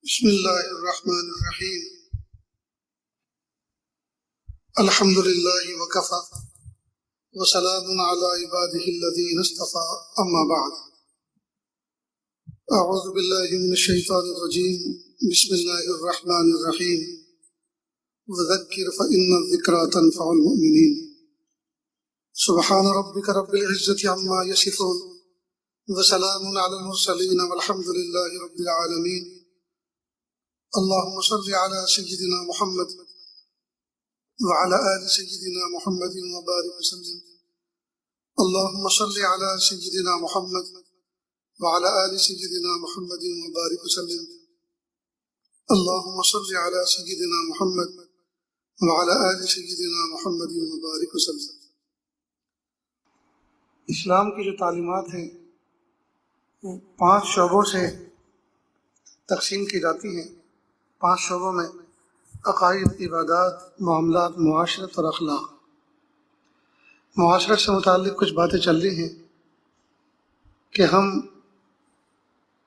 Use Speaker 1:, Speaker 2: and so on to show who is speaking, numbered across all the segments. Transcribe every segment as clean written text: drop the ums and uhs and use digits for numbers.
Speaker 1: بسم اللہ الرحمن الرحیم الحمد للہ وکفی وسلام علی عبادہ الذین اصطفی اما بعد اعوذ باللہ من الشیطان الرجیم بسم اللہ الرحمن الرحیم وذکر فإن الذکرى تنفع المؤمنین سبحان ربک رب العزة عما یصفون وسلام علی المرسلین والحمد للہ رب العالمین اللهم صل على سيدنا محمد وعلى آل سيدنا محمد وبارك وسلم اللهم صل على سيدنا محمد وعلى آل سيدنا محمد وبارك وسلم اللهم صل على سيدنا محمد وعلى آل سيدنا محمد وبارك وسلم۔ اسلام کی جو تعلیمات ہیں وہ 5 شعبوں سے تقسیم کی جاتی ہیں۔ 5 شعبوں میں عقائد، عبادات، معاملات، معاشرت اور اخلاق۔ معاشرت سے متعلق کچھ باتیں چل رہی ہیں کہ ہم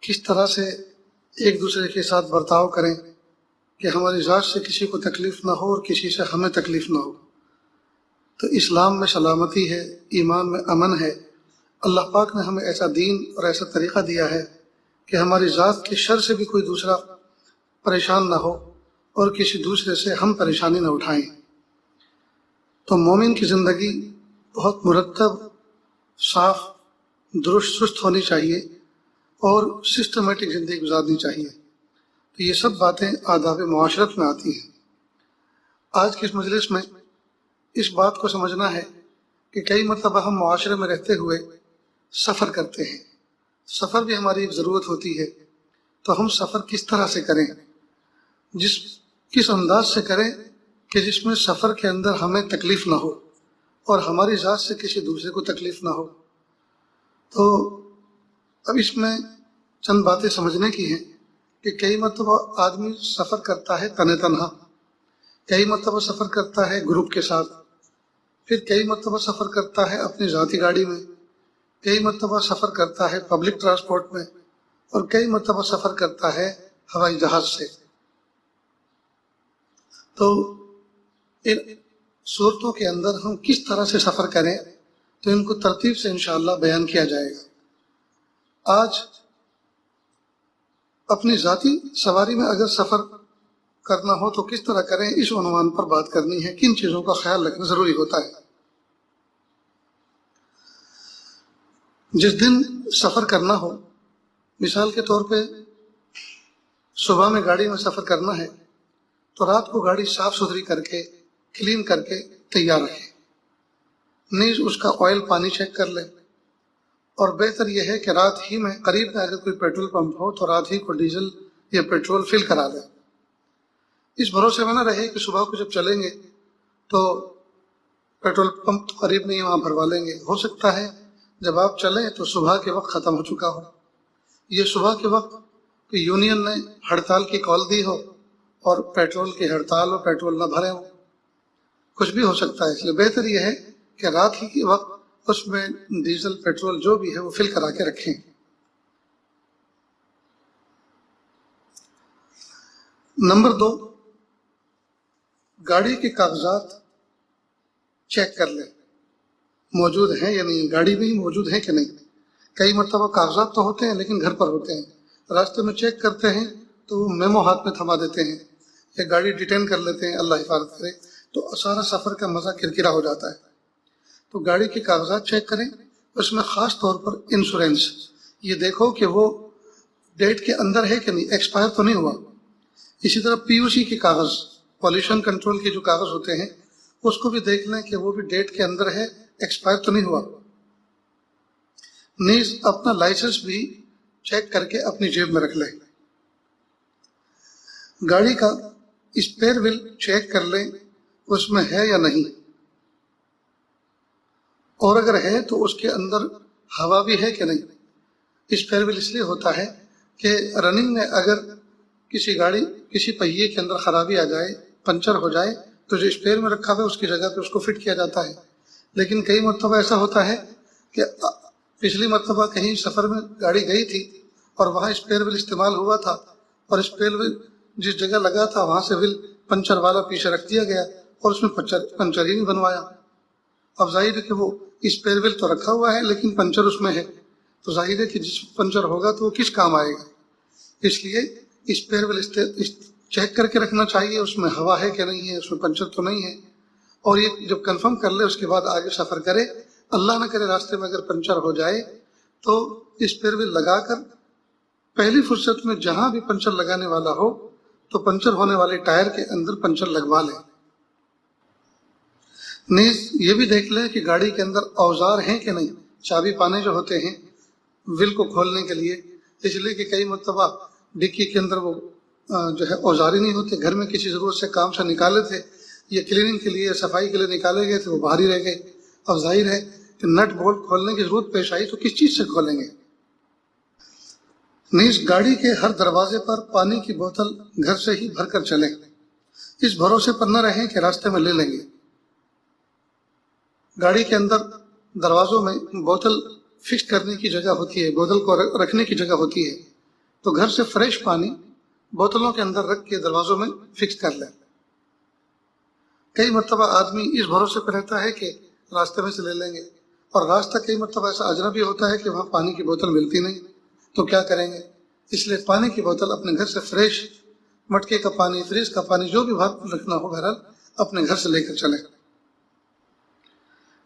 Speaker 1: کس طرح سے ایک دوسرے کے ساتھ برتاؤ کریں کہ ہماری ذات سے کسی کو تکلیف نہ ہو اور کسی سے ہمیں تکلیف نہ ہو۔ تو اسلام میں سلامتی ہے، ایمان میں امن ہے۔ اللہ پاک نے ہمیں ایسا دین اور ایسا طریقہ دیا ہے کہ ہماری ذات کے شر سے بھی کوئی دوسرا پریشان نہ ہو اور کسی دوسرے سے ہم پریشانی نہ اٹھائیں۔ تو مومن کی زندگی بہت مرتب، صاف، درست سست ہونی چاہیے اور سسٹمیٹک زندگی گزارنی چاہیے۔ تو یہ سب باتیں آداب معاشرت میں آتی ہیں۔ آج کی اس مجلس میں اس بات کو سمجھنا ہے کہ کئی مرتبہ ہم معاشرے میں رہتے ہوئے سفر کرتے ہیں۔ سفر بھی ہماری ایک ضرورت ہوتی ہے، تو ہم سفر کس طرح سے کریں، کس انداز سے کریں کہ جس میں سفر کے اندر ہمیں تکلیف نہ ہو اور ہماری ذات سے کسی دوسرے کو تکلیف نہ ہو۔ تو اب اس میں چند باتیں سمجھنے کی ہیں کہ کئی مرتبہ آدمی سفر کرتا ہے تنہا، کئی مرتبہ سفر کرتا ہے گروپ کے ساتھ، پھر کئی مرتبہ سفر کرتا ہے اپنی ذاتی گاڑی میں، کئی مرتبہ سفر کرتا ہے پبلک ٹرانسپورٹ میں، اور کئی مرتبہ سفر کرتا ہے ہوائی جہاز سے۔ تو ان صورتوں کے اندر ہم کس طرح سے سفر کریں تو ان کو ترتیب سے انشاءاللہ بیان کیا جائے گا۔ آج اپنی ذاتی سواری میں اگر سفر کرنا ہو تو کس طرح کریں، اس عنوان پر بات کرنی ہے۔ کن چیزوں کا خیال رکھنا ضروری ہوتا ہے؟ جس دن سفر کرنا ہو، مثال کے طور پہ صبح میں گاڑی میں سفر کرنا ہے تو رات کو گاڑی صاف ستھری کر کے، کلین کر کے تیار رکھیں، نیز اس کا آئل پانی چیک کر لیں، اور بہتر یہ ہے کہ رات ہی میں قریب میں اگر کوئی پیٹرول پمپ ہو تو رات ہی کو ڈیزل یا پیٹرول فل کرا دیں۔ اس بھروسے میں نہ رہے کہ صبح کو جب چلیں گے تو پیٹرول پمپ تو قریب نہیں، وہاں بھروا لیں گے۔ ہو سکتا ہے جب آپ چلیں تو صبح کے وقت ختم ہو چکا ہو، یہ صبح کے وقت کہ یونین نے ہڑتال کی کال دی ہو اور پیٹرول کی ہڑتال اور پیٹرول نہ بھرے ہو، کچھ بھی ہو سکتا ہے۔ اس لیے بہتر یہ ہے کہ رات ہی کے وقت اس میں ڈیزل پیٹرول جو بھی ہے وہ فل کرا کے رکھیں۔ نمبر 2، گاڑی کے کاغذات چیک کر لیں، موجود ہیں یا نہیں، گاڑی میں ہی موجود ہیں کہ نہیں۔ کئی مرتبہ کاغذات تو ہوتے ہیں لیکن گھر پر ہوتے ہیں، راستے میں چیک کرتے ہیں تو وہ میمو ہاتھ میں تھما دیتے ہیں یا گاڑی ڈیٹین کر لیتے ہیں، اللہ حفاظت کرے، تو سارا سفر کا مزہ کرکرا ہو جاتا ہے۔ تو گاڑی کے کاغذات چیک کریں، اس میں خاص طور پر انشورنس، یہ دیکھو کہ وہ ڈیٹ کے اندر ہے کہ نہیں، ایکسپائر تو نہیں ہوا۔ اسی طرح پی یو سی کے کاغذ، پالیوشن کنٹرول کے جو کاغذ ہوتے ہیں، اس کو بھی دیکھ لیں کہ وہ بھی ڈیٹ کے اندر ہے، ایکسپائر تو نہیں ہوا۔ نیز اپنا لائسنس بھی چیک کر کے اپنی جیب میں رکھ لیں۔ گاڑی کا اسپیئر وہیل چیک کر لیں اس میں ہے یا نہیں، اور اگر ہے تو اس کے اندر ہوا بھی ہے کہ نہیں۔ اسپیئر وہیل اس لیے ہوتا ہے کہ رننگ میں اگر کسی گاڑی کسی پہیے کے اندر خرابی آ جائے، پنچر ہو جائے، تو جو اسپیئر میں رکھا ہوا ہے اس کی جگہ پہ اس کو فٹ کیا جاتا ہے۔ لیکن کئی مرتبہ ایسا ہوتا ہے کہ پچھلی مرتبہ کہیں سفر میں گاڑی گئی تھی اور وہاں اسپیئر وہیل استعمال ہوا تھا، اور اسپیئر ویل جس جگہ لگا تھا وہاں سے ویل پنچر والا پیچھے رکھ دیا گیا اور اس میں پنچر ہی نہیں بنوایا۔ اب ظاہر ہے کہ وہ اسپیئر ویل تو رکھا ہوا ہے لیکن پنچر اس میں ہے، تو ظاہر ہے کہ جس پنچر ہوگا تو وہ کس کام آئے گا۔ اس لیے اسپیئر ویل چیک کر کے رکھنا چاہیے، اس میں ہوا ہے کہ نہیں ہے، اس میں پنچر تو نہیں ہے، اور یہ جب کنفرم کر لے اس کے بعد آگے سفر کرے۔ اللہ نہ کرے راستے میں اگر پنچر ہو جائے تو اسپیئر ویل لگا کر پہلی فرصت میں جہاں بھی پنچر لگانے والا ہو تو پنچر ہونے والے ٹائر کے اندر پنچر لگوا لے۔ نیز یہ بھی دیکھ لیں کہ گاڑی کے اندر اوزار ہیں کہ نہیں، چابی پانے جو ہوتے ہیں ویل کو کھولنے کے لیے، اس لیے کہ کئی مرتبہ ڈکی کے اندر وہ جو ہے اوزار ہی نہیں ہوتے، گھر میں کسی ضرورت سے کام سے نکالے تھے یا کلیننگ کے لیے صفائی کے لیے نکالے گئے تھے، وہ باہر ہی رہ گئے۔ اب ظاہر ہے کہ نٹ بولٹ کھولنے کی ضرورت پیش آئی تو کس چیز سے کھولیں گے۔ نیز گاڑی کے ہر دروازے پر پانی کی بوتل گھر سے ہی بھر کر چلیں، اس بھروسے پر نہ رہیں کہ راستے میں لے لیں گے۔ گاڑی کے اندر دروازوں میں بوتل فکس کرنے کی جگہ ہوتی ہے، بوتل کو رکھنے کی جگہ ہوتی ہے، تو گھر سے فریش پانی بوتلوں کے اندر رکھ کے دروازوں میں فکس کر لیں۔ کئی مرتبہ آدمی اس بھروسے پہ رہتا ہے کہ راستے میں سے لے لیں گے، اور راستہ کئی مرتبہ ایسا اجنبی ہوتا ہے کہ وہاں پانی کی بوتل ملتی نہیں، تو کیا کریں گے؟ اس لیے پانی کی بوتل اپنے گھر سے فریش، مٹکے کا پانی، فریج کا پانی، جو بھی باہر رکھنا ہو بہرحال اپنے گھر سے لے کر چلیں۔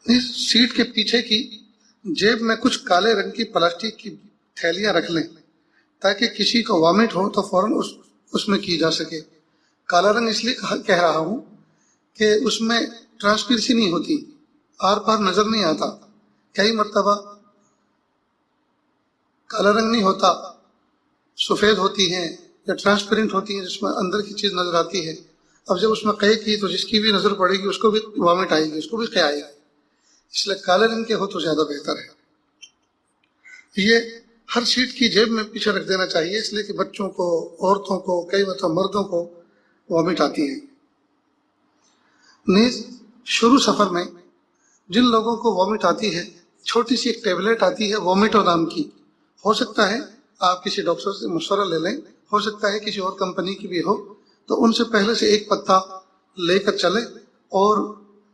Speaker 1: اس سیٹ کے پیچھے کی جیب میں کچھ کالے رنگ کی پلاسٹک کی تھیلیاں رکھ لیں تاکہ کسی کو وامٹ ہو تو فوراً اس میں کی جا سکے۔ کالا رنگ اس لیے کہہ رہا ہوں کہ اس میں ٹرانسپیرنسی نہیں ہوتی، آر پار نظر نہیں آتا۔ کئی مرتبہ کالا رنگ نہیں ہوتا، سفید ہوتی ہیں یا ٹرانسپیرنٹ ہوتی ہیں جس میں اندر کی چیز نظر آتی ہے۔ اب جب اس میں قے کی تو جس کی بھی نظر پڑے گی اس کو بھی وامٹ آئے گی، اس کو بھی قے آئے گی، اس لیے کالے رنگ کے ہو تو زیادہ بہتر ہے۔ یہ ہر سیٹ کی جیب میں پیچھے رکھ دینا چاہیے، اس لیے کہ بچوں کو، عورتوں کو، کئی مرتبہ مردوں کو وامٹ آتی ہے۔ نیز شروع سفر میں جن لوگوں کو وامٹ آتی ہے، چھوٹی سی ایک ٹیبلٹ آتی ہے وومیٹو نام کی، ہو سکتا ہے آپ کسی ڈاکٹر سے مشورہ لے لیں، ہو سکتا ہے کسی اور کمپنی کی بھی ہو، تو ان سے پہلے سے ایک پتا لے کر چلیں، اور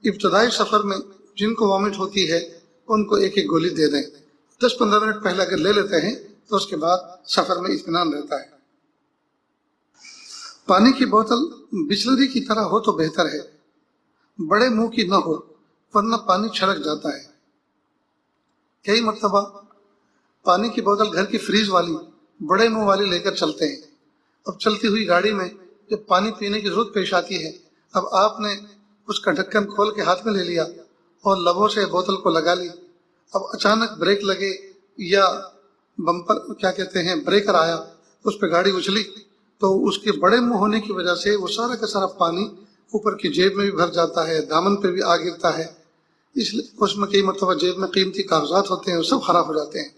Speaker 1: ابتدائی سفر میں جن کو وامٹ ہوتی ہے ان کو ایک ایک گولی دے دیں۔ 10-15 منٹ پہلے اگر لے لیتے ہیں تو اس کے بعد سفر میں اطمینان رہتا ہے۔ پانی کی بوتل بسلری کی طرح ہو تو بہتر ہے، بڑے منہ کی نہ ہو ورنہ پانی چھلک جاتا ہے۔ کئی مرتبہ پانی کی بوتل گھر کی فریز والی، بڑے منہ والی لے کر چلتے ہیں۔ اب چلتی ہوئی گاڑی میں جب پانی پینے کی ضرورت پیش آتی ہے، اب آپ نے اس کا ڈھکن کھول کے ہاتھ میں لے لیا اور لبوں سے بوتل کو لگا لی، اب اچانک بریک لگے یا بمپر کیا کہتے ہیں بریکر آیا، اس پہ گاڑی اچھلی، تو اس کے بڑے منہ ہونے کی وجہ سے وہ سارا کا سارا پانی اوپر کی جیب میں بھی بھر جاتا ہے، دامن پہ بھی آ گرتا ہے، اس لیے اس میں کئی مرتبہ جیب میں قیمتی کاغذات ہوتے ہیں، وہ سب خراب ہو جاتے ہیں۔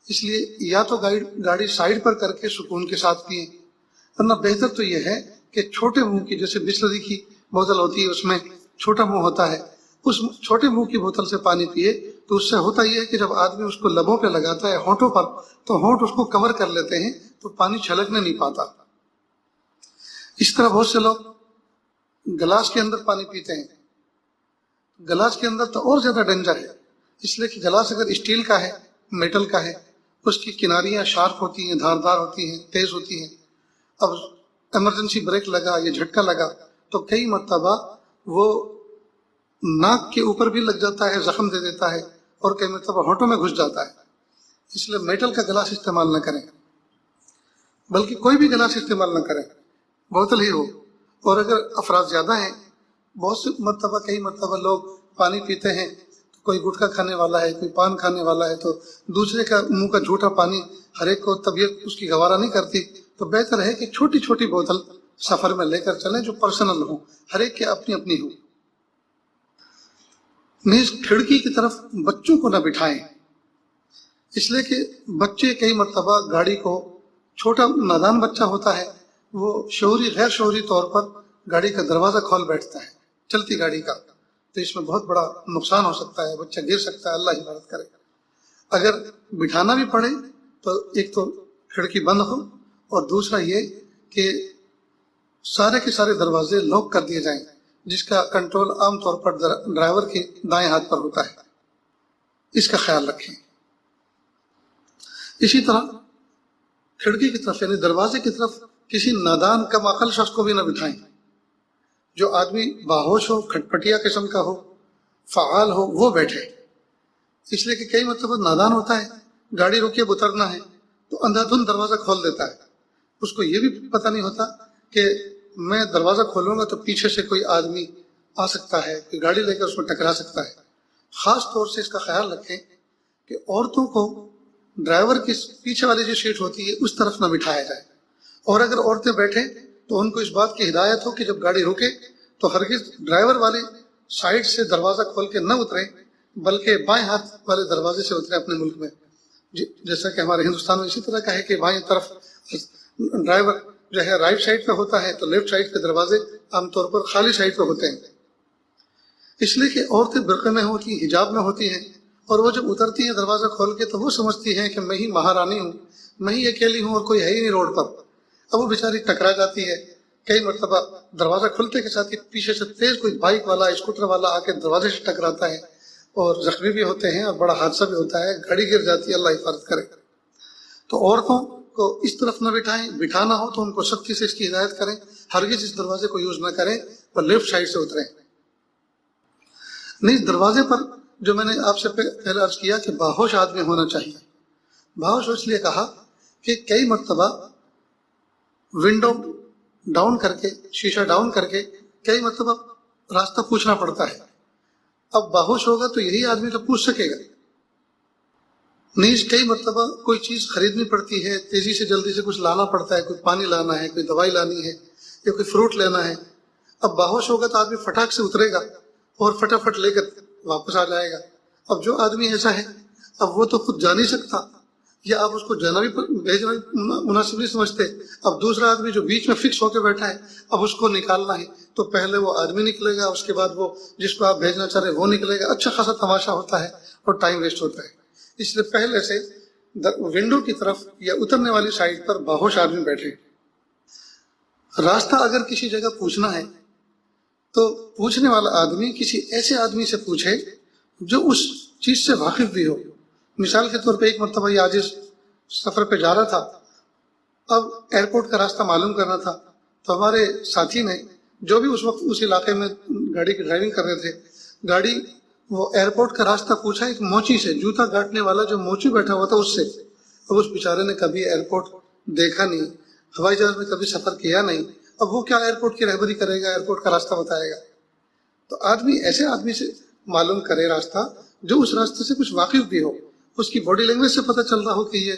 Speaker 1: اس لیے یا تو گاڑی سائڈ پر کر کے سکون کے ساتھ پئیں، ورنہ بہتر تو یہ ہے کہ چھوٹے منہ کی، جیسے بسلری کی بوتل ہوتی ہے اس میں چھوٹا منہ ہوتا ہے، اس چھوٹے منہ کی بوتل سے پانی پیے، تو اس سے ہوتا یہ ہے کہ جب آدمی اس کو لبوں پہ لگاتا ہے، ہونٹوں پر، تو ہونٹ اس کو کور کر لیتے ہیں تو پانی چھلکنے نہیں پاتا۔ اس طرح بہت سے لوگ گلاس کے اندر پانی پیتے ہیں، گلاس کے اندر تو اور زیادہ ڈینجر ہے، اس لیے کہ گلاس اگر اسٹیل کا ہے، میٹل کا ہے، اس کی کناریاں شارپ ہوتی ہیں، دھاردار ہوتی ہیں، تیز ہوتی ہیں۔ اب ایمرجنسی بریک لگا یا جھٹکا لگا تو کئی مرتبہ وہ ناک کے اوپر بھی لگ جاتا ہے، زخم دے دیتا ہے، اور کئی مرتبہ ہونٹوں میں گھس جاتا ہے۔ اس لیے میٹل کا گلاس استعمال نہ کریں، بلکہ کوئی بھی گلاس استعمال نہ کریں، بوتل ہی ہو۔ اور اگر افراد زیادہ ہیں، بہت سے مرتبہ کئی مرتبہ لوگ پانی پیتے ہیں، کوئی گٹکا کھانے والا ہے، کوئی پان کھانے والا ہے، تو دوسرے کا منہ کا جھوٹا پانی ہر ایک کو طبیعت اس کی گوارا نہیں کرتی، تو بہتر ہے کہ چھوٹی چھوٹی بوتل سفر میں لے کر چلیں جو پرسنل ہوں، ہر ایک کے اپنی اپنی ہو۔ نیز کھڑکی کی طرف بچوں کو نہ بٹھائیں، اس لیے کہ بچے کئی مرتبہ گاڑی کو، چھوٹا نادان بچہ ہوتا ہے وہ شعوری غیر شعوری طور پر گاڑی کا دروازہ کھول بیٹھتا ہے چلتی گاڑی کا، تو اس میں بہت بڑا نقصان ہو سکتا ہے، بچہ گر سکتا ہے، اللہ حفاظت کرے۔ اگر بٹھانا بھی پڑے تو ایک تو کھڑکی بند ہو، اور دوسرا یہ کہ سارے کے سارے دروازے لاک کر دیے جائیں، جس کا کنٹرول عام طور پر ڈرائیور کے دائیں ہاتھ پر ہوتا ہے، اس کا خیال رکھیں۔ اسی طرح کھڑکی کی طرف یعنی دروازے کی طرف کسی نادان کم عقل شخص کو بھی نہ بٹھائیں۔ جو آدمی باہوش ہو، کھٹپٹیا قسم کا ہو، فعال ہو، وہ بیٹھے، اس لیے کہ کئی مرتبہ نادان ہوتا ہے، گاڑی روکی اب اترنا ہے تو اندھا دھند دروازہ کھول دیتا ہے، اس کو یہ بھی پتہ نہیں ہوتا کہ میں دروازہ کھولوں گا تو پیچھے سے کوئی آدمی آ سکتا ہے، کوئی گاڑی لے کر اس کو ٹکرا سکتا ہے۔ خاص طور سے اس کا خیال رکھیں کہ عورتوں کو ڈرائیور کی پیچھے والی جو سیٹ ہوتی ہے اس طرف نہ بٹھایا جائے، اور اگر عورتیں بیٹھیں تو ان کو اس بات کی ہدایت ہو کہ جب گاڑی رکے تو ہرگز ڈرائیور والی سائڈ سے دروازہ کھول کے نہ اتریں، بلکہ بائیں ہاتھ والے دروازے سے اتریں اپنے ملک میں۔ جیسا کہ ہمارے ہندوستان میں اسی طرح کا ہے کہ بائیں طرف ڈرائیور جو ہے رائٹ سائڈ پہ ہوتا ہے تو لیفٹ سائڈ کے دروازے عام طور پر خالی سائڈ پہ ہوتے ہیں، اس لیے کہ عورتیں برقعے میں ہوتی ہیں، حجاب میں ہوتی ہیں، اور وہ جب اترتی ہیں دروازہ کھول کے تو وہ سمجھتی ہیں کہ میں ہی مہارانی ہوں، میں ہی اکیلی ہوں اور کوئی ہے ہی نہیں روڈ پر۔ اب وہ بیچاری ٹکرا جاتی ہے، کئی مرتبہ دروازہ کھلتے کے ساتھ ہی پیچھے سے تیز کوئی بائک والا اسکوٹر والا آ کے دروازے سے ٹکراتا ہے اور زخمی بھی ہوتے ہیں اور بڑا حادثہ بھی ہوتا ہے، گاڑی گر جاتی ہے، اللہ حفاظت کرے۔ تو عورتوں کو اس طرف نہ بٹھائیں، بٹھانا ہو تو ان کو سختی سے اس کی ہدایت کریں، ہرگز اس دروازے کو یوز نہ کریں اور لیفٹ سائڈ سے اتریں۔ نہیں، دروازے پر جو میں نے آپ سے پہلے عرض کیا کہ باہوش آدمی ہونا چاہیے۔ باہوش اس لیے کہا کہ کئی مرتبہ ونڈو ڈاؤن کر کے، شیشہ ڈاؤن کر کے کئی مرتبہ راستہ پوچھنا پڑتا ہے۔ اب باہوش ہوگا تو یہی آدمی تو پوچھ سکے گا۔ نیز کئی مرتبہ کوئی چیز خریدنی پڑتی ہے، تیزی سے جلدی سے کچھ لانا پڑتا ہے، کوئی پانی لانا ہے، کوئی دوائی لانی ہے یا کوئی فروٹ لینا ہے۔ اب باہوش ہوگا تو آدمی فٹاک سے اترے گا اور فٹافٹ لے کر واپس آ جائے گا۔ اب جو آدمی ایسا ہے اب وہ تو خود جا نہیں سکتا، یا آپ اس کو جانا بھی بھیجنا مناسب نہیں سمجھتے، اب دوسرا آدمی جو بیچ میں فکس ہو کے بیٹھا ہے اب اس کو نکالنا ہے، تو پہلے وہ آدمی نکلے گا، اس کے بعد وہ جس کو آپ بھیجنا چاہ رہے ہیں وہ نکلے گا، اچھا خاصا تماشا ہوتا ہے اور ٹائم ویسٹ ہوتا ہے۔ اس لیے پہلے سے ونڈو کی طرف یا اترنے والی سائڈ پر باہوش آدمی بیٹھے۔ راستہ اگر کسی جگہ پوچھنا ہے تو پوچھنے والا آدمی کسی ایسے آدمی سے پوچھے جو اس چیز سے واقف بھی ہو۔ مثال کے طور پہ ایک مرتبہ یہ عاجز سفر پہ جا رہا تھا، اب ایئرپورٹ کا راستہ معلوم کرنا تھا، تو ہمارے ساتھی نے جو بھی اس وقت اس علاقے میں گاڑی کی ڈرائیونگ کر رہے تھے، وہ ایئرپورٹ کا راستہ پوچھا ایک موچی سے، جوتا کاٹنے والا جو موچی بیٹھا ہوا تھا اس سے۔ اب اس بیچارے نے کبھی ایئرپورٹ دیکھا نہیں، ہوائی جہاز میں کبھی سفر کیا نہیں، اب وہ کیا ایئرپورٹ کی رہبری کرے گا، ایئرپورٹ کا راستہ بتائے گا؟ تو آدمی ایسے آدمی سے معلوم کرے راستہ جو اس راستے سے کچھ واقف بھی ہو، اس کی باڈی لینگویج سے پتہ چل رہا ہو کہ یہ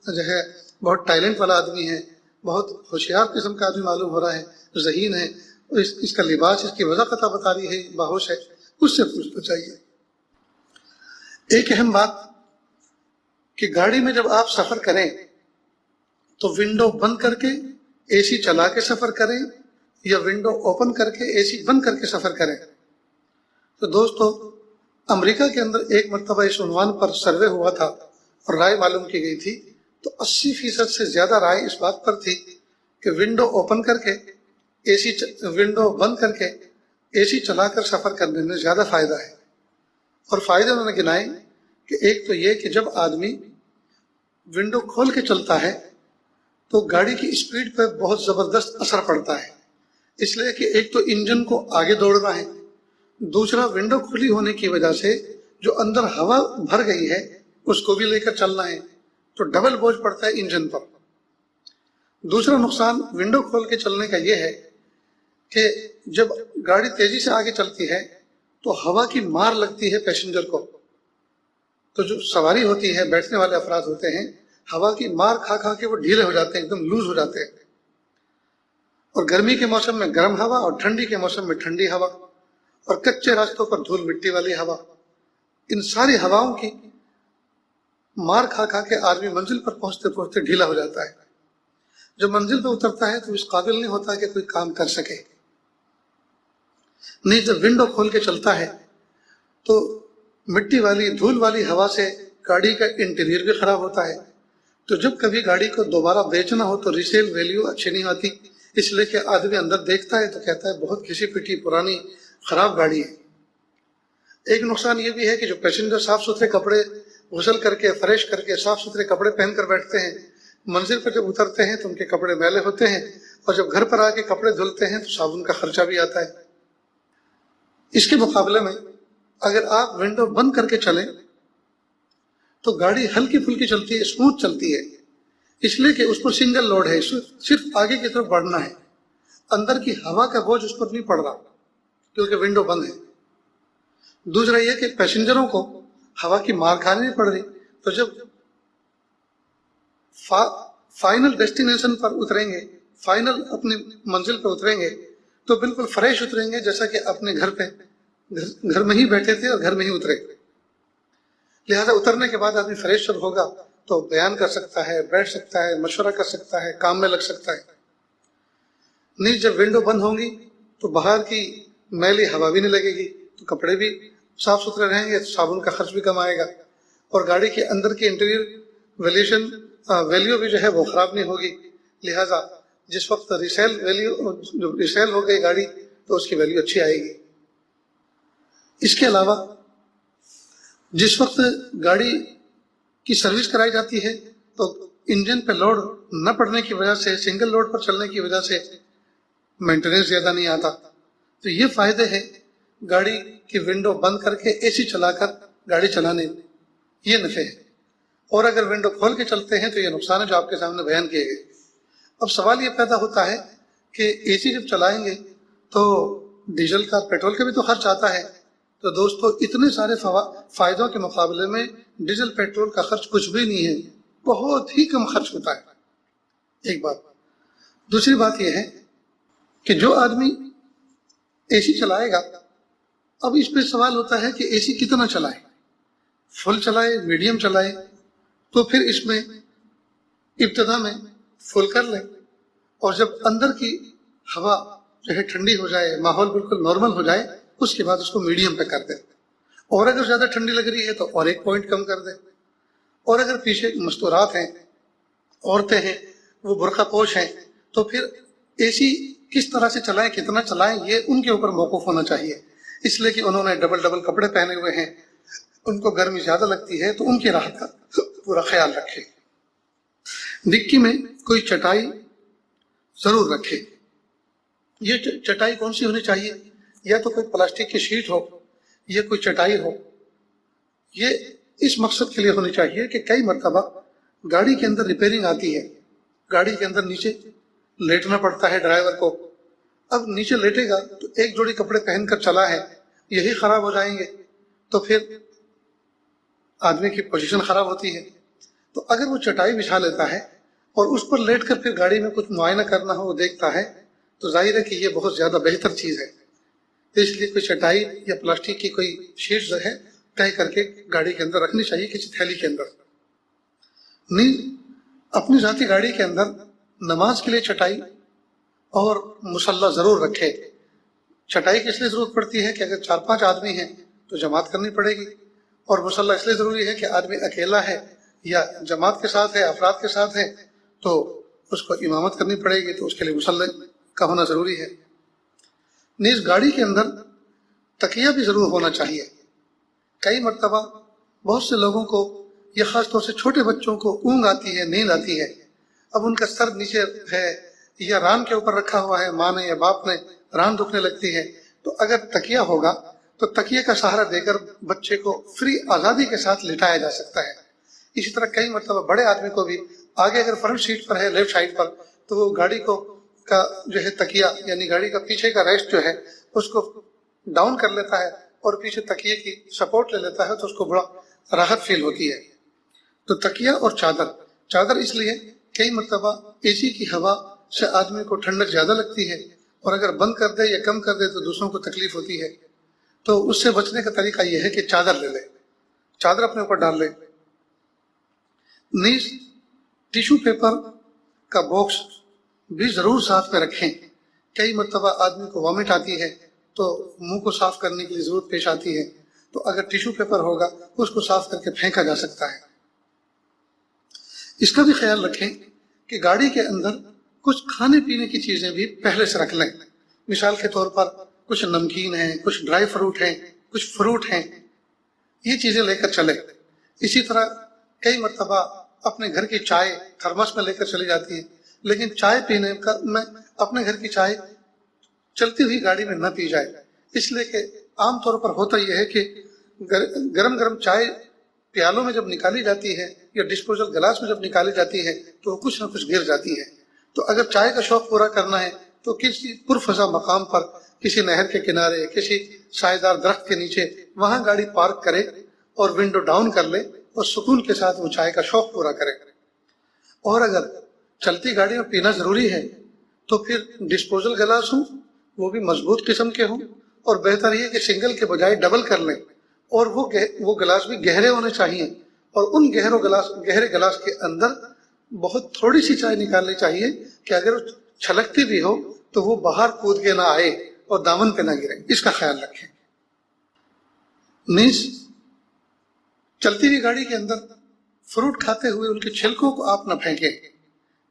Speaker 1: جو ہے بہت ٹیلنٹ والا آدمی ہے، بہت ہوشیار قسم کا آدمی معلوم ہو رہا ہے، ذہین ہے، اس کا لباس اس کی وضاحت بتا رہی ہے، باہوش ہے، اس سے پوچھنا چاہیے۔ ایک اہم بات کہ گاڑی میں جب آپ سفر کریں تو ونڈو بند کر کے اے سی چلا کے سفر کریں یا ونڈو اوپن کر کے اے سی بند کر کے سفر کریں۔ تو دوستو، امریکہ کے اندر ایک مرتبہ اس عنوان پر سروے ہوا تھا اور رائے معلوم کی گئی تھی، تو 80% سے زیادہ رائے اس بات پر تھی کہ ونڈو اوپن کر کے ونڈو بند کر کے اے سی چلا کر سفر کرنے میں زیادہ فائدہ ہے۔ اور فائدے انہوں نے گنائے کہ ایک تو یہ کہ جب آدمی ونڈو کھول کے چلتا ہے تو گاڑی کی اسپیڈ پہ بہت زبردست اثر پڑتا ہے، اس لیے کہ ایک تو انجن کو آگے دوڑنا ہے، دوسرا ونڈو کھلی ہونے کی وجہ سے جو اندر ہوا بھر گئی ہے اس کو بھی لے کر چلنا ہے، تو ڈبل بوجھ پڑتا ہے انجن پر۔ دوسرا نقصان ونڈو کھول کے چلنے کا یہ ہے کہ جب گاڑی تیزی سے آگے چلتی ہے تو ہوا کی مار لگتی ہے پیسنجر کو، تو جو سواری ہوتی ہے، بیٹھنے والے افراد ہوتے ہیں، ہوا کی مار کھا کھا کے وہ ڈھیلے ہو جاتے ہیں، ایک دم لوز ہو جاتے ہیں۔ اور گرمی کے موسم میں گرم ہوا اور ٹھنڈی کے موسم میں ٹھنڈی ہوا اور کچے راستوں پر دھول مٹی والی ہوا، ان ساری ہواؤں کی مار کھا کھا کے آدمی منزل پر پہنچتے پہنچتے ڈھیلا ہو جاتا ہے۔ جب منزل پہ اترتا ہے تو اس قابل نہیں ہوتا کہ کوئی کام کر سکے۔ نہیں، جب ونڈو کھول کے چلتا ہے تو مٹی والی دھول والی ہوا سے گاڑی کا انٹیریئر بھی خراب ہوتا ہے، تو جب کبھی گاڑی کو دوبارہ بیچنا ہو تو ریسیل ویلیو اچھی نہیں آتی، اس لیے کہ آدمی اندر دیکھتا ہے تو کہتا ہے بہت گھسی پٹی پرانی خراب گاڑی ہے۔ ایک نقصان یہ بھی ہے کہ جو پیسنجر صاف ستھرے کپڑے غسل کر کے فریش کر کے صاف ستھرے کپڑے پہن کر بیٹھتے ہیں، منزل پر جب اترتے ہیں تو ان کے کپڑے میلے ہوتے ہیں، اور جب گھر پر آ کے کپڑے دھلتے ہیں تو صابن کا خرچہ بھی آتا ہے۔ اس کے مقابلے میں اگر آپ ونڈو بند کر کے چلیں تو گاڑی ہلکی پھلکی چلتی ہے، اسموتھ چلتی ہے، اس لیے کہ اس پر سنگل لوڈ ہے، صرف آگے کی طرف بڑھنا ہے، اندر کی ہوا کا بوجھ اس پر نہیں پڑ رہا کیونکہ ونڈو بند ہے۔ دوسرا یہ کہ پیسنجروں کو ہوا کی مار کھانی نہیں پڑ رہی، تو جب فائنل ڈیسٹینیشن پر اتریں گے، فائنل اپنی منزل پہ اتریں گے تو بالکل فریش اتریں گے، جیسا کہ اپنے گھر میں ہی بیٹھے تھے اور گھر میں ہی اترے۔ لہذا اترنے کے بعد آدمی فریش جب ہوگا تو بیان کر سکتا ہے، بیٹھ سکتا ہے، مشورہ کر سکتا ہے، کام میں لگ سکتا ہے۔ نہیں، جب ونڈو بند ہوں گی تو باہر کی میلی ہوا بھی نہیں لگے گی، تو کپڑے بھی صاف ستھرے رہیں گے، صابن کا خرچ بھی کم آئے گا، اور گاڑی کے اندر کی انٹیریئر ویلیو بھی جو ہے وہ خراب نہیں ہوگی۔ لہذا جس وقت ریسیل ہو گئی گاڑی تو اس کی ویلیو اچھی آئے گی۔ اس کے علاوہ جس وقت گاڑی کی سروس کرائی جاتی ہے تو انجن پہ لوڈ نہ پڑنے کی وجہ سے، سنگل لوڈ پر چلنے کی وجہ سے مینٹیننس زیادہ نہیں آتا، تو یہ فائدے ہیں گاڑی کی ونڈو بند کر کے اے سی چلا کر گاڑی چلانے، یہ نفع ہے۔ اور اگر ونڈو کھول کے چلتے ہیں تو یہ نقصان ہے جو آپ کے سامنے بیان کیے گئے۔ اب سوال یہ پیدا ہوتا ہے کہ اے سی جب چلائیں گے تو ڈیزل کا، پیٹرول کا بھی تو خرچ آتا ہے، تو دوستو اتنے سارے فائدوں کے مقابلے میں ڈیزل پیٹرول کا خرچ کچھ بھی نہیں ہے، بہت ہی کم خرچ ہوتا ہے، ایک بات۔ دوسری بات یہ ہے کہ جو آدمی اے سی چلائے گا، اب اس پہ سوال ہوتا ہے کہ اے سی کتنا چلائے، فل چلائے، میڈیم چلائے، تو پھر اس میں ابتدا میں فل کر لیں، اور جب اندر کی ہوا جو ہے ٹھنڈی ہو جائے، ماحول بالکل نارمل ہو جائے، اس کے بعد اس کو میڈیم پہ کر دیں، اور اگر زیادہ ٹھنڈی لگ رہی ہے تو اور ایک پوائنٹ کم کر دیں، اور اگر پیچھے مستورات ہیں، عورتیں ہیں، وہ برقع پوش ہیں، تو پھر اے سی کس طرح سے چلائیں، کتنا چلائیں، یہ ان کے اوپر موقوف ہونا چاہیے، اس لیے کہ انہوں نے ڈبل کپڑے پہنے ہوئے ہیں، ان کو گرمی زیادہ لگتی ہے، تو ان کی راحت کا پورا خیال رکھیں۔ ڈکی میں کوئی چٹائی ضرور رکھے۔ یہ چٹائی کون سی ہونی چاہیے؟ یا تو کوئی پلاسٹک کی شیٹ ہو یا کوئی چٹائی ہو، یہ اس مقصد کے لیے ہونی چاہیے کہ کئی مرتبہ گاڑی کے اندر ریپیئرنگ آتی ہے، گاڑی کے اندر نیچے لیٹنا پڑتا ہے ڈرائیور کو، اب نیچے لیٹے گا تو ایک جوڑی کپڑے پہن کر چلا ہے، یہی خراب ہو جائیں گے تو پھر آدمی کی پوزیشن خراب ہوتی ہے۔ تو اگر وہ چٹائی بچھا لیتا ہے اور اس پر لیٹ کر پھر گاڑی میں کچھ معائنہ کرنا ہو، وہ دیکھتا ہے، تو ظاہر ہے کہ یہ بہت زیادہ بہتر چیز ہے، تو اس لیے کوئی چٹائی یا پلاسٹک کی کوئی شیٹ جو ہے طے کر کے گاڑی کے اندر رکھنی چاہیے، کسی تھیلی کے اندر۔ نہیں، اپنی ذاتی گاڑی کے اندر نماز کے لیے چٹائی اور مصلی ضرور رکھے۔ چٹائی کی اس لیے ضرورت پڑتی ہے کہ اگر 4-5 آدمی ہیں تو جماعت کرنی پڑے گی، اور مصلی اس لیے ضروری ہے کہ آدمی اکیلا ہے یا جماعت کے ساتھ ہے، افراد کے ساتھ ہے، تو اس کو امامت کرنی پڑے گی، تو اس کے لیے مصلی کا ہونا ضروری ہے۔ نیز گاڑی کے اندر تکیہ بھی ضرور ہونا چاہیے۔ کئی مرتبہ بہت سے لوگوں کو، یہ خاص طور سے چھوٹے بچوں کو اونگ آتی ہے، نیند آتی ہے، اب ان کا سر نیچے ہے یا ران کے اوپر رکھا ہوا ہے، ماں نے یا باپ نے، ران دکھنے لگتی ہے، تو اگر تکیہ ہوگا تو تکیے کا سہارا دے کر بچے کو فری آزادی کے ساتھ لٹایا جا سکتا ہے۔ اسی طرح کئی مرتبہ بڑے آدمی کو بھی آگے اگر فرنٹ سیٹ پر ہے، لیفٹ سائڈ پر، تو وہ گاڑی کو کا جو ہے تکیہ، یعنی گاڑی کا پیچھے کا ریسٹ جو ہے اس کو ڈاؤن کر لیتا ہے اور پیچھے تکیے کی سپورٹ لے لیتا ہے، تو اس کو بڑا راحت فیل ہوتی ہے۔ تو تکیہ اور چادر اس لیے کئی مرتبہ اے سی کی ہوا سے آدمی کو ٹھنڈک زیادہ لگتی ہے، اور اگر بند کر دے یا کم کر دے تو دوسروں کو تکلیف ہوتی ہے، تو اس سے بچنے کا طریقہ یہ ہے کہ چادر لے لے، چادر اپنے اوپر ڈال لے۔ نیز ٹیشو پیپر کا باکس بھی ضرور ساتھ میں رکھیں۔ کئی مرتبہ آدمی کو وامٹ آتی ہے تو منہ کو صاف کرنے کے لیے ضرورت پیش آتی ہے، تو اگر ٹیشو پیپر ہوگا اس کو صاف کر کے پھینکا جا سکتا ہے۔ اس کا بھی خیال رکھیں کہ گاڑی کے اندر کچھ کھانے پینے کی چیزیں بھی پہلے سے رکھ لیں. مثال کے طور پر کچھ نمکین ہیں، کچھ ڈرائی فروٹ ہیں، کچھ فروٹ ہیں، یہ چیزیں لے کر چلیں. اسی طرح کئی مرتبہ اپنے گھر کی چائے تھرمس میں لے کر چلی جاتی ہے، لیکن چائے پینے کا میں اپنے گھر کی چائے چلتی ہوئی گاڑی میں نہ پی جائے، اس لیے کہ عام طور پر ہوتا یہ ہے کہ گرم گرم چائے پیالوں میں جب نکالی جاتی ہے یا ڈسپوزل گلاس میں جب نکالی جاتی ہے تو وہ کچھ نہ کچھ گر جاتی ہے. تو اگر چائے کا شوق پورا کرنا ہے تو کسی پرفضا مقام پر، کسی نہر کے کنارے، کسی سائیدار درخت کے نیچے، وہاں گاڑی پارک کرے اور ونڈو ڈاؤن کر لے اور سکون کے ساتھ وہ چائے کا شوق پورا کرے. اور اگر چلتی گاڑی میں پینا ضروری ہے تو پھر ڈسپوزل گلاس ہوں، وہ بھی مضبوط قسم کے ہوں، اور بہتر یہ کہ سنگل کے بجائے ڈبل کر لیں، اور وہ گلاس بھی گہرے ہونے چاہیے، اور ان گہرے گلاس کے اندر بہت تھوڑی سی چائے نکالنی چاہیے کہ اگر چھلکتی بھی ہو تو وہ باہر کود کے نہ آئے اور دامن پہ نہ گرے. اس کا خیال رکھیں. نیز چلتی ہوئی گاڑی کے اندر فروٹ کھاتے ہوئے ان کے چھلکوں کو آپ نہ پھینکیں.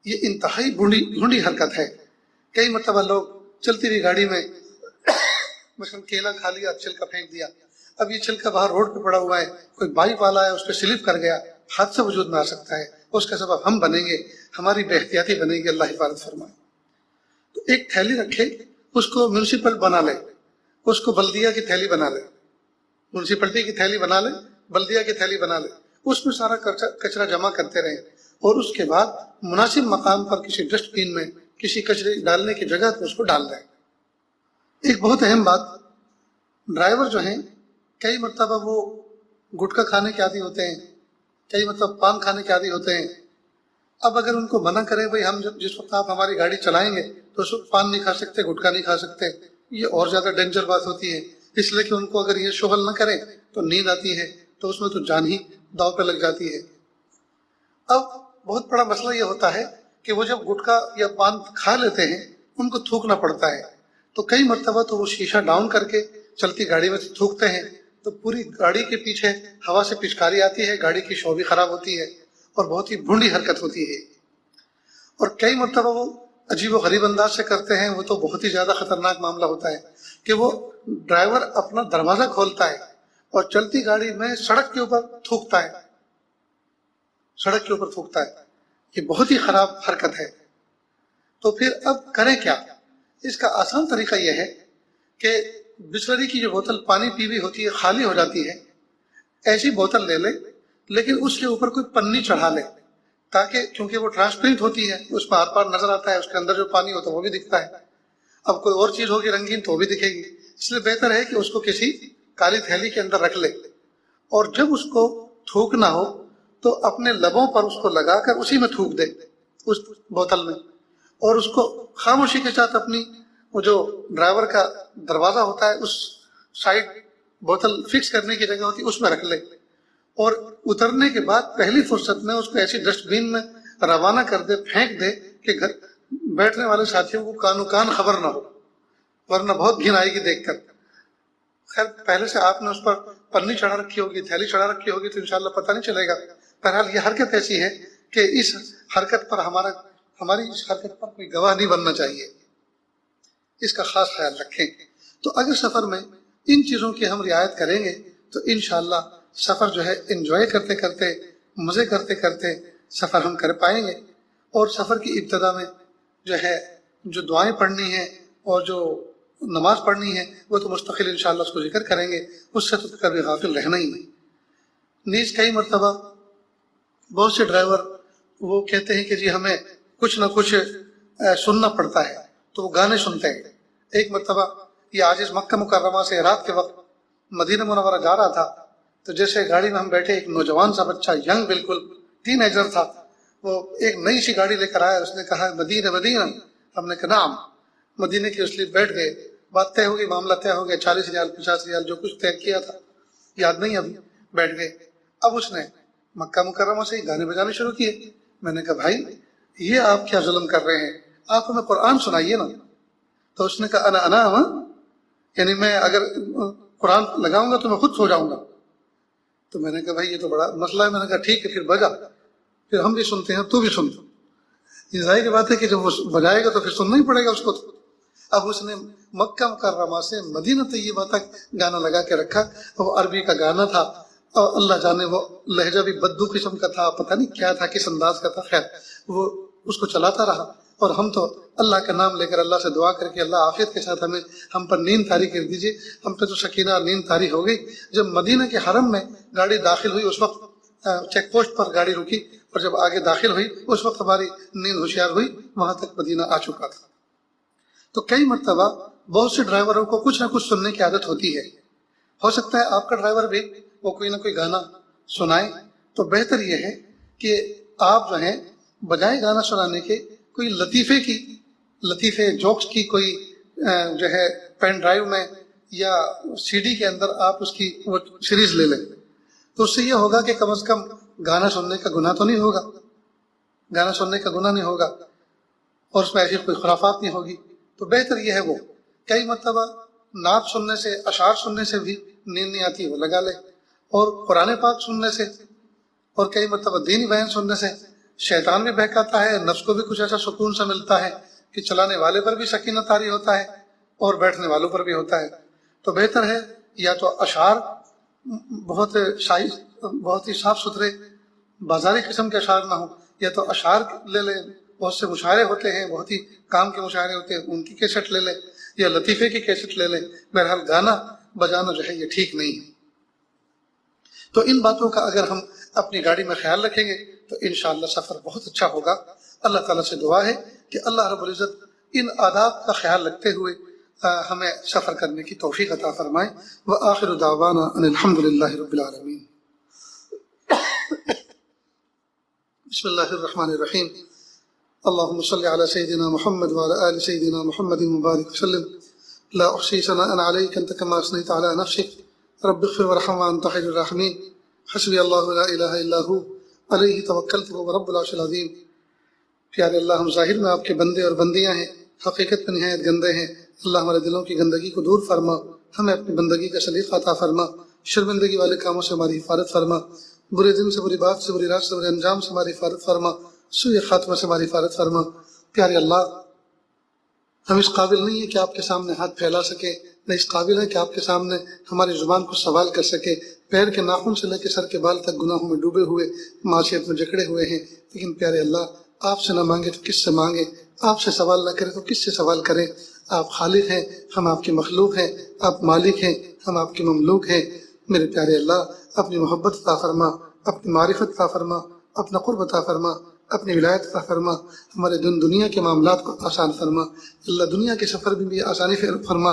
Speaker 1: یہ انتہائی بھونڈی حرکت ہے. کئی مرتبہ لوگ چلتی ہوئی گاڑی میں مثلا کیلا کھا لیا، چھلکا پھینک دیا. اب یہ چھلکا باہر روڈ پہ پڑا ہوا ہے، کوئی بائک والا ہے اس پہ سلپ کر گیا، حادثہ وجود میں آ سکتا ہے، اس کا سبب ہم بنیں گے، ہماری بے احتیاطی بنے گی. اللہ حفاظت فرمائے. تو ایک تھیلی رکھے، اس کو میونسپل بنا لے، اس کو بلدیہ کی تھیلی بنا لے، میونسپلٹی کی تھیلی بنا لے، بلدیہ کی تھیلی بنا لے، اس میں سارا کچرا جمع کرتے رہیں، اور اس کے بعد مناسب مقام پر کسی ڈسٹ بین میں، کسی کچرے ڈالنے کی جگہ پر اس کو ڈال دیں. ایک بہت اہم بات، ڈرائیور جو ہیں کئی مرتبہ وہ گٹکا کھانے کے عادی ہوتے ہیں، کئی مرتبہ پان کھانے کے عادی ہوتے ہیں. اب اگر ان کو منع کریں بھائی ہم جس وقت آپ ہماری گاڑی چلائیں گے تو اس وقت پان نہیں کھا سکتے، گٹکا نہیں کھا سکتے، یہ اور زیادہ ڈینجر بات ہوتی ہے. اس لیے کہ ان کو اگر یہ شغل نہ کریں تو نیند آتی ہے، تو اس میں تو جان ہی داؤ پہ لگ جاتی ہے. اب بہت بڑا مسئلہ یہ ہوتا ہے کہ وہ جب گٹکا یا پان کھا لیتے ہیں ان کو تھوکنا پڑتا ہے. تو کئی مرتبہ تو وہ شیشہ ڈاؤن کر کے چلتی گاڑی میں تھوکتے ہیں، تو پوری گاڑی کے پیچھے ہوا سے پچکاری آتی ہے، گاڑی کی شو بھی خراب ہوتی ہے، اور بہت ہی بھونڈی حرکت ہوتی ہے. اور کئی مرتبہ وہ عجیب و غریب انداز سے کرتے ہیں، وہ تو بہت ہی زیادہ خطرناک معاملہ ہوتا ہے کہ وہ ڈرائیور اپنا دروازہ کھولتا ہے اور چلتی گاڑی میں سڑک کے اوپر تھوکتا ہے، سڑک کے اوپر تھوکتا ہے. یہ بہت ہی خراب حرکت ہے. تو پھر اب کریں کیا؟ اس کا آسان طریقہ یہ ہے کہ بسلری کی جو بوتل پانی پی ہوئی ہوتی ہے، خالی ہو جاتی ہے، ایسی بوتل لے لے، لیکن اس کے اوپر کوئی پنی چڑھا لے، تاکہ کیونکہ وہ ٹرانسپیرنٹ ہوتی ہے، اس میں آر پار نظر آتا ہے، اس کے اندر جو پانی ہوتا ہے وہ بھی دکھتا ہے. اب کوئی اور چیز ہوگی رنگین تو وہ بھی دکھے گی. اس لیے بہتر ہے کہ اس کو کسی کالی تھیلی کے اندر رکھ لے، اور جب اس کو تھوکنا ہو تو اپنے لبوں پر اس کو لگا کر اسی میں تھوک دے، اس بوتل میں، اور اس کو خاموشی کے ساتھ اپنی وہ جو ڈرائیور کا دروازہ ہوتا ہے اس سائڈ بوتل فکس کرنے کی جگہ ہوتی ہے اس میں رکھ لے، اور اترنے کے بعد پہلی فرصت میں اس کو ایسی ڈسٹ بین میں روانہ کر دے، پھینک دے کہ گھر بیٹھنے والے ساتھیوں کو کانو کان خبر نہ ہو، ورنہ بہت گھن آئے گی دیکھ کر. خیر پہلے سے آپ نے اس پر پنی چڑھا رکھی ہوگی، تھیلی چڑھا رکھی ہوگی، تو انشاءاللہ پتہ نہیں چلے گا. بہرحال یہ حرکت ایسی ہے کہ اس حرکت پر ہماری اس حرکت پر کوئی گواہ نہیں بننا چاہیے. اس کا خاص خیال رکھیں. تو اگر سفر میں ان چیزوں کی ہم رعایت کریں گے تو انشاءاللہ سفر جو ہے انجوائے کرتے کرتے، مزے کرتے کرتے سفر ہم کر پائیں گے. اور سفر کی ابتدا میں جو ہے جو دعائیں پڑھنی ہیں اور جو نماز پڑھنی ہے وہ تو مستقل انشاءاللہ اس کو ذکر کریں گے، اس سے تو کبھی غافل رہنا ہی نہیں. نیز کئی مرتبہ بہت سے ڈرائیور وہ کہتے ہیں کہ جی ہمیں کچھ نہ کچھ سننا پڑتا ہے، تو وہ گانے سنتے ہیں. ایک مرتبہ یہ عاجز مکہ مکرمہ سے رات کے وقت مدینہ منورہ جا رہا تھا، تو جیسے گاڑی میں ہم بیٹھے ایک نوجوان سا بچہ، ینگ بالکل ٹین ایجر تھا، وہ ایک نئی سی گاڑی لے کر آیا. اس نے کہا مدینہ مدینہ. ہم نے کہا نام. مدینہ کی اس لیے بیٹھ گئے، بات طے ہو گئی، معاملہ طے ہو گیا، 40 ریال 50 ریال جو کچھ طے کیا تھا یاد نہیں ابھی. بیٹھ گئے. اب اس نے مکہ مکرمہ سے ہی گانے بجانے شروع کیے. میں نے کہا بھائی یہ آپ کیا ظلم کر رہے ہیں، آپ ہمیں قرآن سنائیے نا. تو اس نے کہا انا یعنی میں اگر قرآن لگاؤں گا تو میں خود سو جاؤں گا. تو میں نے کہا بھائی یہ تو بڑا مسئلہ ہے. میں نے کہا ٹھیک ہے پھر بجا. پھر ہم بھی سنتے ہیں تو بھی سن. یہ ظاہر بات ہے کہ جب وہ بجائے گا تو پھر سننا ہی پڑے گا اس کو. اب اس نے مکہ مکرمہ سے مدینہ طیبہ تک گانا لگا کے رکھا. وہ عربی کا گانا تھا اور اللہ جانے وہ لہجہ بھی بدو قسم کا تھا, پتہ نہیں کیا تھا, کس انداز کا تھا. خیر وہ اس کو چلاتا رہا اور ہم تو اللہ کا نام لے کر اللہ سے دعا کر کے اللہ عافیت کے ساتھ ہم پر نیند طاری کر دیجیے. ہم پہ تو سکینہ نیند طاری ہو گئی. جب مدینہ کے حرم میں گاڑی داخل ہوئی اس وقت چیک پوسٹ پر گاڑی رکی اور جب آگے داخل ہوئی اس وقت ہماری نیند ہوشیار ہوئی, وہاں تک مدینہ آ چکا تھا. تو کئی مرتبہ بہت سے ڈرائیوروں کو کچھ نہ کچھ سننے کی عادت ہوتی ہے. ہو سکتا ہے آپ کا ڈرائیور بھی وہ کوئی نہ کوئی گانا سنائے, تو بہتر یہ ہے کہ آپ جو ہیں بجائے گانا سنانے کے کوئی لطیفے جوکس کی کوئی جو ہے پین ڈرائیو میں یا سی ڈی کے اندر آپ اس کی وہ سیریز لے لیں. تو اس سے یہ ہوگا کہ کم از کم گانا سننے کا گناہ تو نہیں ہوگا, گانا سننے کا گناہ نہیں ہوگا اور اس میں ایسی کوئی خرافات نہیں ہوگی. تو بہتر یہ ہے وہ کئی مرتبہ نعت سننے سے, اشعار سننے سے بھی نیند نہیں آتی, وہ لگا لے. اور قرآن پاک سننے سے اور کئی مرتبہ دینی بیان سننے سے شیطان بھی بہکاتا ہے, نفس کو بھی کچھ ایسا سکون سا ملتا ہے کہ چلانے والے پر بھی سکینہ طاری ہوتا ہے اور بیٹھنے والوں پر بھی ہوتا ہے. تو بہتر ہے یا تو اشعار بہت ہی صاف ستھرے بازاری قسم کے اشعار نہ ہوں, یا تو اشعار لے لیں. بہت سے مشاعرے ہوتے ہیں, بہت ہی کام کے مشاعرے ہوتے ہیں, ان کی کیسٹ لے لیں یا لطیفے کی کیسٹ لے لیں. بہرحال گانا بجانا جو ہے یہ ٹھیک نہیں ہے. تو ان باتوں کا اگر ہم اپنی گاڑی میں خیال رکھیں گے تو انشاءاللہ سفر بہت اچھا ہوگا. اللہ تعالیٰ سے دعا ہے کہ اللہ رب العزت ان آداب کا خیال رکھتے ہوئے ہمیں سفر کرنے کی توفیق عطا فرمائے. وآخر دعوانا ان الحمد للہ رب العالمین. بسم اللہ الرحمن الرحیم. اللهم صل على سيدنا محمد وعلى آل سيدنا محمد مبارك وسلم. لا أحصي ثناء عليك أنت كما أثنيت على نفسك رب اغفر وارحم وأنت خير الراحمين. حسبي الله لا إله إلا هو عليه توكلت وهو رب العرش العظيم. پیارے اللہ, ہم ظاہر میں آپ کے بندے اور بندیاں ہیں, حقیقت میں نہایت گندے ہیں. اللہ ہمارے دلوں کی گندگی کو دور فرما, ہمیں اپنی بندگی کا سلیقہ عطا فرما, شرمندگی والے کاموں سے ہماری حفاظت فرما, برے دن سے, بری بات سے, بری رات سے, برے انجام سے ہماری حفاظت فرما, سوء خاتمہ سے ہماری حفاظت فرما. پیارے اللہ, ہم اس قابل نہیں ہیں کہ آپ کے سامنے ہاتھ پھیلا سکے, نہ اس قابل ہے کہ آپ کے سامنے ہماری زبان کو سوال کر سکے. پیر کے ناخن سے لے کے سر کے بال تک گناہوں میں ڈوبے ہوئے, معاشیت میں جکڑے ہوئے ہیں. لیکن پیارے اللہ, آپ سے نہ مانگے تو کس سے مانگے, آپ سے سوال نہ کرے تو کس سے سوال کریں. آپ خالق ہیں, ہم آپ کی مخلوق ہیں, آپ مالک ہیں, ہم آپ کے مملوک ہیں. میرے پیارے اللہ, اپنی محبت عطا فرما, اپنی معرفت عطا فرما, اپنا قرب عطا فرما, اپنی ولایت عطا فرما. ہمارے دنیا کے معاملات کو آسان فرما. اللہ دنیا کے سفر میں بھی آسانی فرما,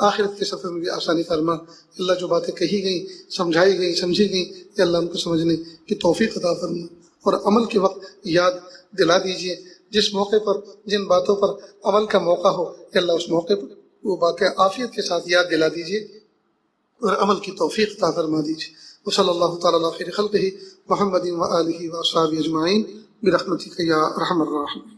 Speaker 1: آخرت کے سفر میں بھی آسانی فرما. اللہ جو باتیں کہی گئیں, سمجھائی گئیں, سمجھی گئیں, یا اللہ ان کو سمجھنے کی توفیق عطا فرما. اور عمل کے وقت یاد دلا دیجیے, جس موقع پر جن باتوں پر عمل کا موقع ہو, یا اللہ اس موقع پر وہ باتیں عافیت کے ساتھ یاد دلا دیجیے اور عمل کی توفیق عطا فرما دیجیے. وصلی اللہ تعالیٰ علی خیر خلقہ محمد و آلہ و اصحابہ اجمعین برحمتک یا ارحم الراحمین.